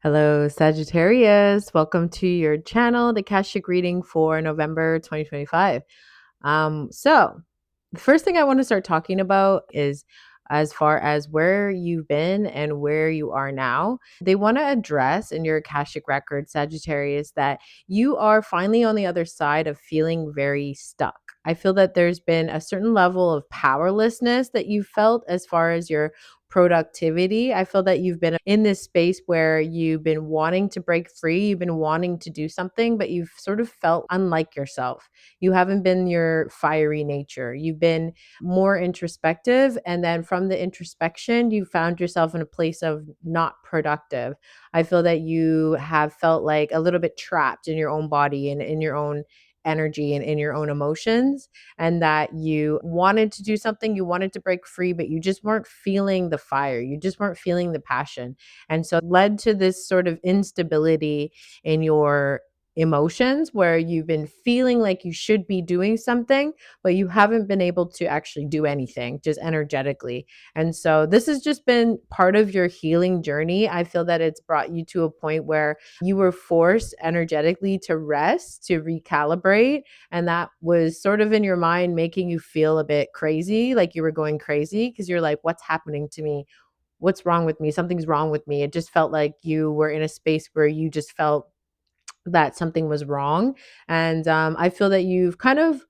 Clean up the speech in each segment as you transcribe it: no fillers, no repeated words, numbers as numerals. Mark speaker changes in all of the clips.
Speaker 1: Hello, Sagittarius. Welcome to your channel, the Akashic Reading for November 2025. The first thing I want to start talking about is as far as where you've been and where you are now. They want to address in your Akashic Records, Sagittarius, that you are finally on the other side of feeling very stuck. I feel that there's been a certain level of powerlessness that you felt as far as your productivity. I feel that you've been in this space where you've been wanting to break free, you've been wanting to do something, but you've sort of felt unlike yourself. You haven't been your fiery nature. You've been more introspective. And then from the introspection, you found yourself in a place of not productive. I feel that you have felt like a little bit trapped in your own body and in your own energy and in your own emotions, and that you wanted to do something, you wanted to break free, but you just weren't feeling the fire. You just weren't feeling the passion. And so it led to this sort of instability in your emotions where you've been feeling like you should be doing something, but you haven't been able to actually do anything just energetically. And so this has just been part of your healing journey. I feel that it's brought you to a point where you were forced energetically to rest, to recalibrate, and that was sort of in your mind making you feel a bit crazy, like you were going crazy because you're like, what's happening to me? What's wrong with me? Something's wrong with me. It just felt like you were in a space where you just felt that something was wrong. And I feel that you've kind of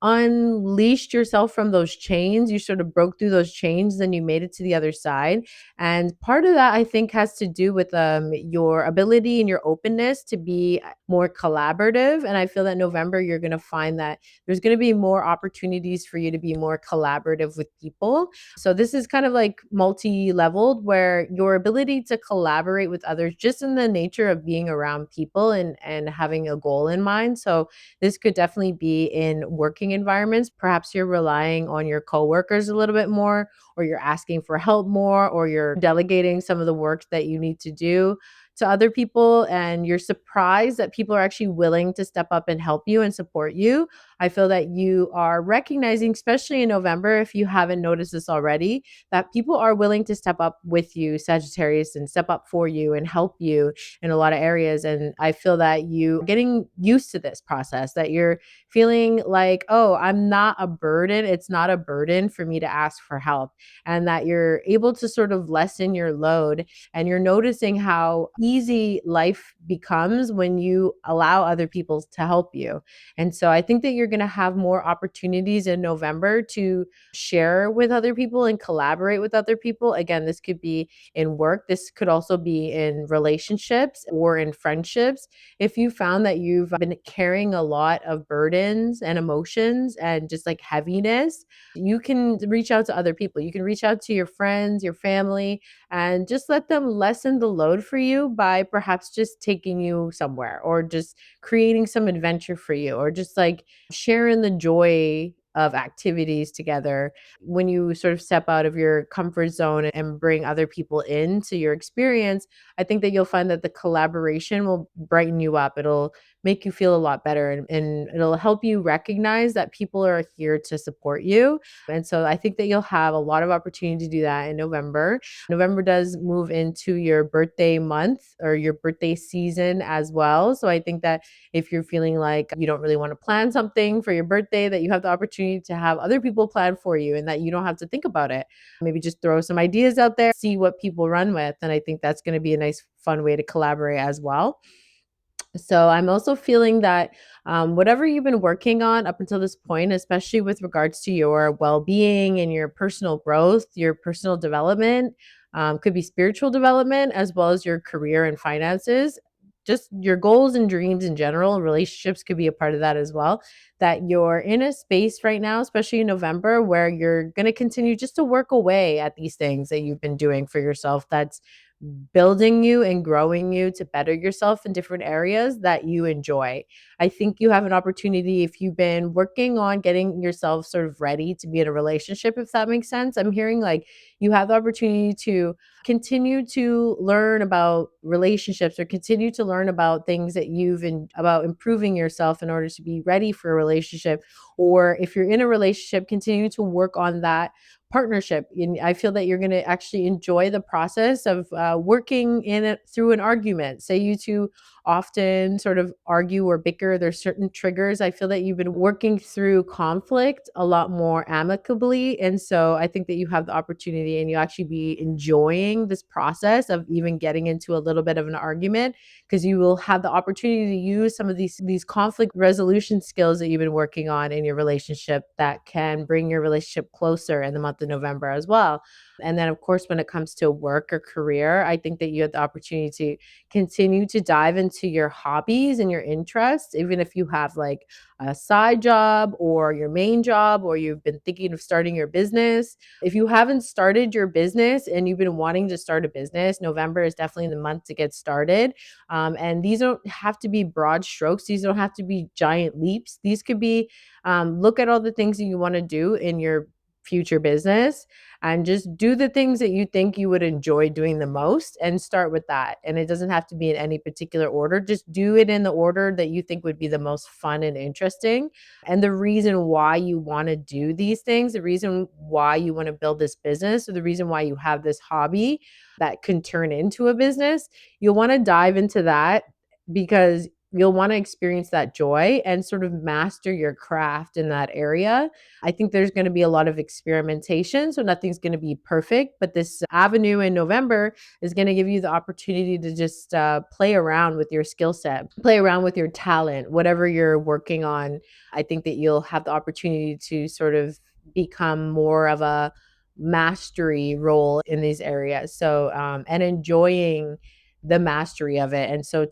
Speaker 1: unleashed yourself from those chains. You sort of broke through those chains, then you made it to the other side. And part of that, I think, has to do with your ability and your openness to be more collaborative. And I feel that November, you're going to find that there's going to be more opportunities for you to be more collaborative with people. So this is kind of like multi-leveled where your ability to collaborate with others just in the nature of being around people and having a goal in mind. So this could definitely be in working environments. Perhaps you're relying on your coworkers a little bit more, or you're asking for help more, or you're delegating some of the work that you need to do to other people, and you're surprised that people are actually willing to step up and help you and support you. I feel that you are recognizing, especially in November, if you haven't noticed this already, that people are willing to step up with you, Sagittarius, and step up for you and help you in a lot of areas. And I feel that you getting used to this process, that you're feeling like, oh, I'm not a burden. It's not a burden for me to ask for help. And that you're able to sort of lessen your load, and you're noticing how easy life becomes when you allow other people to help you. And so I think that you're going to have more opportunities in November to share with other people and collaborate with other people. Again, this could be in work, this could also be in relationships or in friendships. If you found that you've been carrying a lot of burdens and emotions and just like heaviness, you can reach out to other people. You can reach out to your friends, your family, and just let them lessen the load for you by perhaps just taking you somewhere or just creating some adventure for you or just like sharing the joy of activities together. When you sort of step out of your comfort zone and bring other people into your experience, I think that you'll find that the collaboration will brighten you up. It'll make you feel a lot better, and it'll help you recognize that people are here to support you. And so I think that you'll have a lot of opportunity to do that in November. November does move into your birthday month or your birthday season as well. So I think that if you're feeling like you don't really want to plan something for your birthday, that you have the opportunity to have other people plan for you and that you don't have to think about it. Maybe just throw some ideas out there, see what people run with. And I think that's going to be a nice, fun way to collaborate as well. So I'm also feeling that whatever you've been working on up until this point, especially with regards to your well-being and your personal growth, your personal development, could be spiritual development as well as your career and finances. Just your goals and dreams in general, relationships could be a part of that as well. That you're in a space right now, especially in November, where you're going to continue just to work away at these things that you've been doing for yourself. That's building you and growing you to better yourself in different areas that you enjoy. I think you have an opportunity if you've been working on getting yourself sort of ready to be in a relationship, if that makes sense. I'm hearing like you have the opportunity to continue to learn about relationships or continue to learn about things that about improving yourself in order to be ready for a relationship. Or if you're in a relationship, continue to work on that partnership. And I feel that you're going to actually enjoy the process of working in it through an argument. Say you two often sort of argue or bicker, there's certain triggers. I feel that you've been working through conflict a lot more amicably. And so I think that you have the opportunity and you actually be enjoying this process of even getting into a little bit of an argument, because you will have the opportunity to use some of these conflict resolution skills that you've been working on in your relationship that can bring your relationship closer in the month of November as well. And then, of course, when it comes to work or career, I think that you have the opportunity to continue to dive into your hobbies and your interests, even if you have like a side job or your main job, or you've been thinking of starting your business. If you haven't started your business and you've been wanting to start a business, November is definitely the month to get started. And these don't have to be broad strokes. These don't have to be giant leaps. These could be look at all the things that you want to do in your future business and just do the things that you think you would enjoy doing the most and start with that. And it doesn't have to be in any particular order. Just do it in the order that you think would be the most fun and interesting. And the reason why you want to do these things, the reason why you want to build this business, or the reason why you have this hobby that can turn into a business, you'll want to dive into that because you'll want to experience that joy and sort of master your craft in that area. I think there's going to be a lot of experimentation, so nothing's going to be perfect, but this avenue in November is going to give you the opportunity to just play around with your skill set, play around with your talent, whatever you're working on. I think that you'll have the opportunity to sort of become more of a mastery role in these areas. So, and enjoying the mastery of it. And so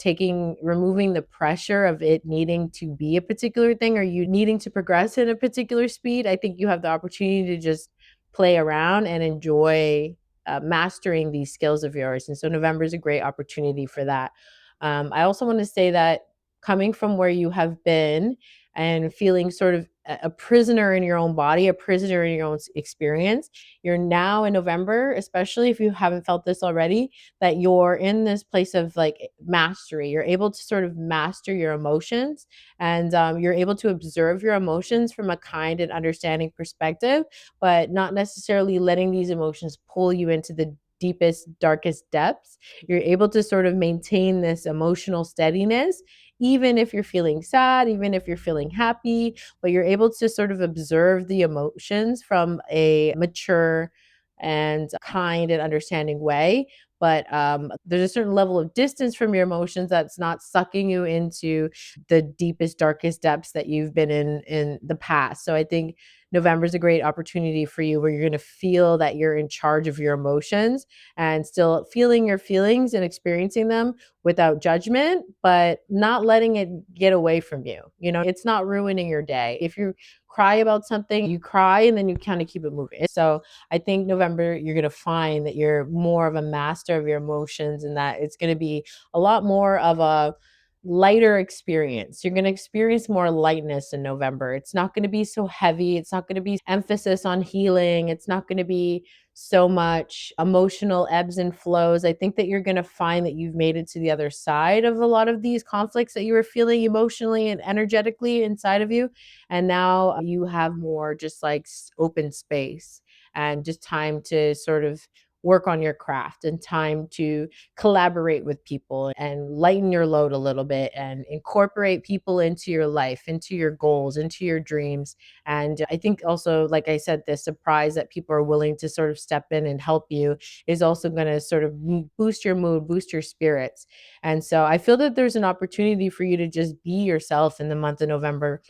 Speaker 1: removing the pressure of it needing to be a particular thing or you needing to progress in a particular speed, I think you have the opportunity to just play around and enjoy mastering these skills of yours. And so November is a great opportunity for that. I also want to say that coming from where you have been and feeling sort of a prisoner in your own body, a prisoner in your own experience, you're now in November, especially if you haven't felt this already, that you're in this place of like mastery. You're able to sort of master your emotions, and you're able to observe your emotions from a kind and understanding perspective, but not necessarily letting these emotions pull you into the deepest, darkest depths. You're able to sort of maintain this emotional steadiness, even if you're feeling sad, even if you're feeling happy, but you're able to sort of observe the emotions from a mature and kind and understanding way. But there's a certain level of distance from your emotions that's not sucking you into the deepest, darkest depths that you've been in the past. So I think November is a great opportunity for you where you're going to feel that you're in charge of your emotions and still feeling your feelings and experiencing them without judgment, but not letting it get away from you. You know, it's not ruining your day. If you cry about something, you cry and then you kind of keep it moving. So I think November, you're going to find that you're more of a master of your emotions and that it's going to be a lot more of a lighter experience. You're going to experience more lightness in November. It's not going to be so heavy. It's not going to be emphasis on healing. It's not going to be so much emotional ebbs and flows. I think that you're going to find that you've made it to the other side of a lot of these conflicts that you were feeling emotionally and energetically inside of you. And now you have more just like open space and just time to sort of work on your craft and time to collaborate with people and lighten your load a little bit and incorporate people into your life, into your goals, into your dreams. And I think also, like I said, the surprise that people are willing to sort of step in and help you is also going to sort of boost your mood, boost your spirits. And so I feel that there's an opportunity for you to just be yourself in the month of November.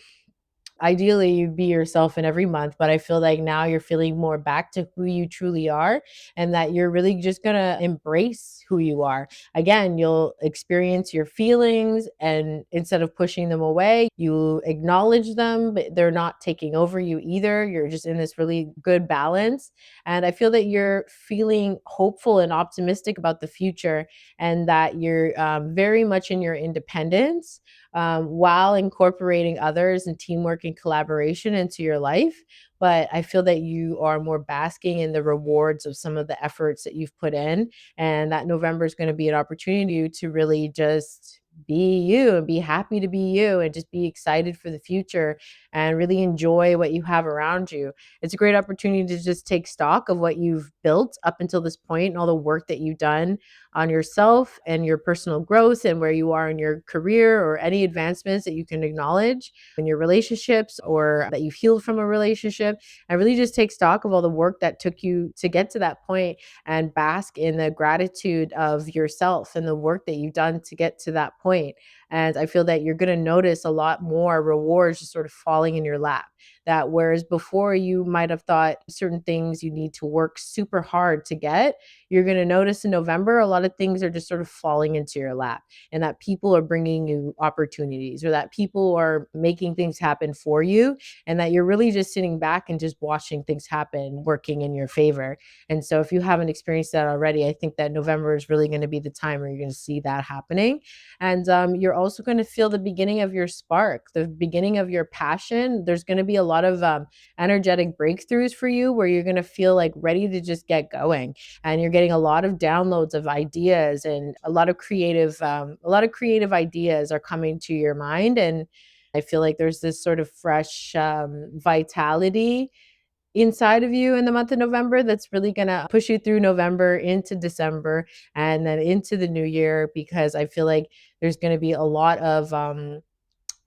Speaker 1: Ideally, you be yourself in every month, but I feel like now you're feeling more back to who you truly are and that you're really just going to embrace who you are. Again, you'll experience your feelings and instead of pushing them away, you acknowledge them, but they're not taking over you either. You're just in this really good balance. And I feel that you're feeling hopeful and optimistic about the future and that you're very much in your independence while incorporating others and teamwork and collaboration into your life. But I feel that you are more basking in the rewards of some of the efforts that you've put in. And that November is going to be an opportunity to really just be you and be happy to be you and just be excited for the future and really enjoy what you have around you. It's a great opportunity to just take stock of what you've built up until this point and all the work that you've done on yourself and your personal growth and where you are in your career or any advancements that you can acknowledge in your relationships or that you've healed from a relationship. And really just take stock of all the work that took you to get to that point and bask in the gratitude of yourself and the work that you've done to get to that point. And I feel that you're going to notice a lot more rewards just sort of falling in your lap. That whereas before you might have thought certain things you need to work super hard to get, you're going to notice in November a lot of things are just sort of falling into your lap, and that people are bringing you opportunities or that people are making things happen for you, and that you're really just sitting back and just watching things happen working in your favor. And so if you haven't experienced that already, I think that November is really going to be the time where you're going to see that happening. And you're also going to feel the beginning of your spark, the beginning of your passion. There's going to be a lot of energetic breakthroughs for you where you're going to feel like ready to just get going. And you're getting a lot of downloads of ideas and a lot of creative ideas are coming to your mind. And I feel like there's this sort of fresh vitality inside of you in the month of November that's really going to push you through November into December and then into the new year, because I feel like there's going to be a lot of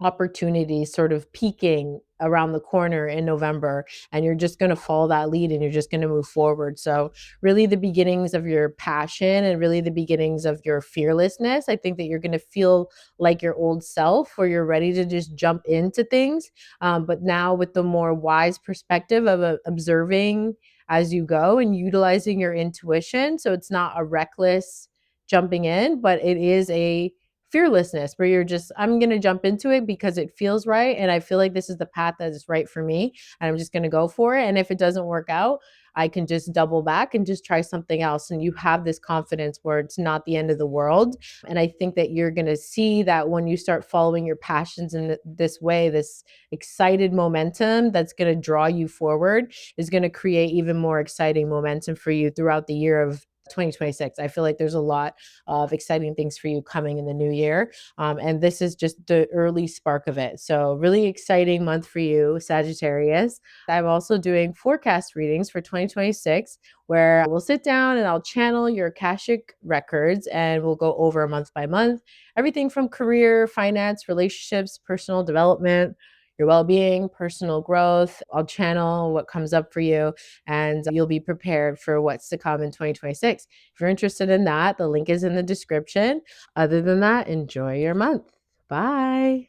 Speaker 1: opportunities sort of peaking around the corner in November, and you're just going to follow that lead and you're just going to move forward. So really the beginnings of your passion and really the beginnings of your fearlessness, I think that you're going to feel like your old self where you're ready to just jump into things, but now with the more wise perspective of observing as you go and utilizing your intuition. So it's not a reckless jumping in, but it is a fearlessness where you're just, I'm going to jump into it because it feels right and I feel like this is the path that is right for me, and I'm just going to go for it. And if it doesn't work out, I can just double back and just try something else. And you have this confidence where it's not the end of the world. And I think that you're going to see that when you start following your passions in this way, this excited momentum that's going to draw you forward is going to create even more exciting momentum for you throughout the year of 2026. I feel like there's a lot of exciting things for you coming in the new year. And this is just the early spark of it. So, really exciting month for you, Sagittarius. I'm also doing forecast readings for 2026, where we'll sit down and I'll channel your Akashic records and we'll go over month by month everything from career, finance, relationships, personal development, your well being, personal growth. I'll channel what comes up for you and you'll be prepared for what's to come in 2026. If you're interested in that, the link is in the description. Other than that, enjoy your month. Bye.